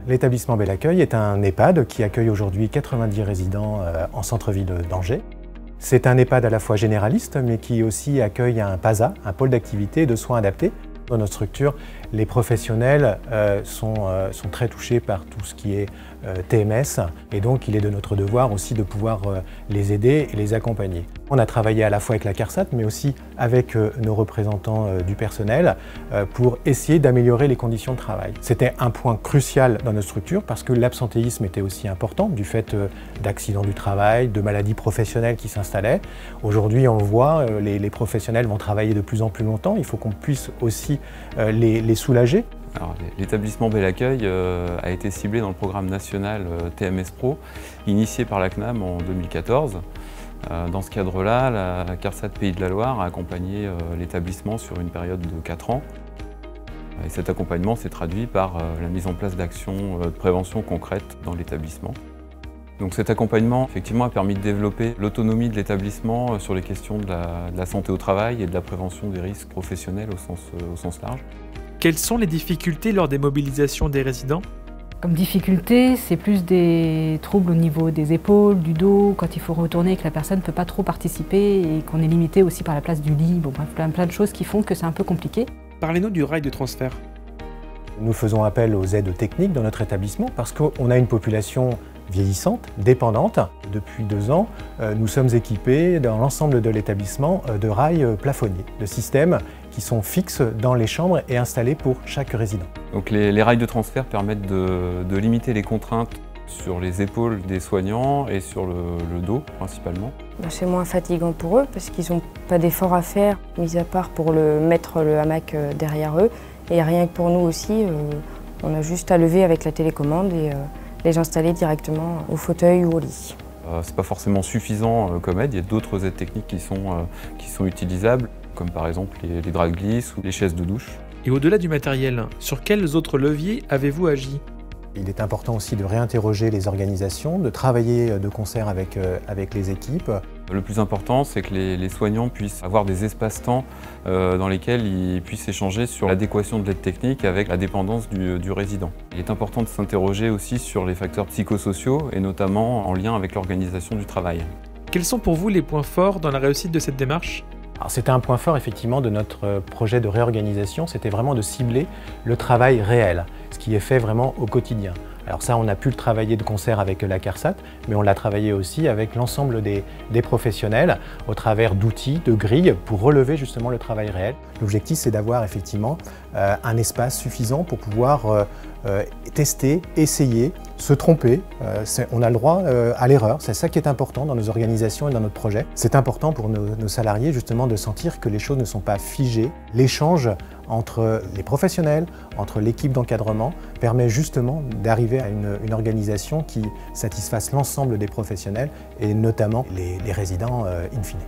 L'établissement Bel Accueil est un EHPAD qui accueille aujourd'hui 90 résidents en centre-ville d'Angers. C'est un EHPAD à la fois généraliste, mais qui aussi accueille un PASA, un pôle d'activité et de soins adaptés. Dans notre structure, les professionnels sont très touchés par tout ce qui est TMS et donc il est de notre devoir aussi de pouvoir les aider et les accompagner. On a travaillé à la fois avec la CARSAT mais aussi avec nos représentants du personnel pour essayer d'améliorer les conditions de travail. C'était un point crucial dans notre structure parce que l'absentéisme était aussi important du fait d'accidents du travail, de maladies professionnelles qui s'installaient. Aujourd'hui on le voit, les professionnels vont travailler de plus en plus longtemps, il faut qu'on puisse aussi les soulager. L'établissement Bel Accueil a été ciblé dans le programme national TMS Pro, initié par la CNAM en 2014. Dans ce cadre-là, la CARSAT Pays de la Loire a accompagné l'établissement sur une période de 4 ans. Et cet accompagnement s'est traduit par la mise en place d'actions de prévention concrètes dans l'établissement. Donc cet accompagnement effectivement a permis de développer l'autonomie de l'établissement sur les questions de la santé au travail et de la prévention des risques professionnels au sens large. Quelles sont les difficultés lors des mobilisations des résidents? Comme difficulté, c'est plus des troubles au niveau des épaules, du dos, quand il faut retourner et que la personne ne peut pas trop participer et qu'on est limité aussi par la place du lit. Bon, bref, plein de choses qui font que c'est un peu compliqué. Parlez-nous du rail de transfert. Nous faisons appel aux aides techniques dans notre établissement parce qu'on a une population vieillissante, dépendante. Depuis 2 ans, nous sommes équipés dans l'ensemble de l'établissement de rails plafonniers, de systèmes qui sont fixes dans les chambres et installés pour chaque résident. Donc les rails de transfert permettent de limiter les contraintes sur les épaules des soignants et sur le dos principalement. C'est moins fatigant pour eux parce qu'ils n'ont pas d'effort à faire, mis à part pour mettre le hamac derrière eux. Et rien que pour nous aussi, on a juste à lever avec la télécommande et les installer directement au fauteuil ou au lit. C'est pas forcément suffisant comme aide, il y a d'autres aides techniques qui sont utilisables, comme par exemple les draps de glisse ou les chaises de douche. Et au-delà du matériel, sur quels autres leviers avez-vous agi? Il est important aussi de réinterroger les organisations, de travailler de concert avec les équipes. Le plus important, c'est que les soignants puissent avoir des espaces-temps dans lesquels ils puissent échanger sur l'adéquation de l'aide technique avec la dépendance du résident. Il est important de s'interroger aussi sur les facteurs psychosociaux et notamment en lien avec l'organisation du travail. Quels sont pour vous les points forts dans la réussite de cette démarche? C'était un point fort effectivement de notre projet de réorganisation, c'était vraiment de cibler le travail réel, ce qui est fait vraiment au quotidien. Alors ça, on a pu le travailler de concert avec la CARSAT, mais on l'a travaillé aussi avec l'ensemble des professionnels au travers d'outils, de grilles pour relever justement le travail réel. L'objectif, c'est d'avoir effectivement un espace suffisant pour pouvoir tester, essayer, se tromper. On a le droit à l'erreur, c'est ça qui est important dans nos organisations et dans notre projet. C'est important pour nos salariés justement de sentir que les choses ne sont pas figées. L'échange entre les professionnels, entre l'équipe d'encadrement, permet justement d'arriver à une organisation qui satisfasse l'ensemble des professionnels et notamment les résidents in fine.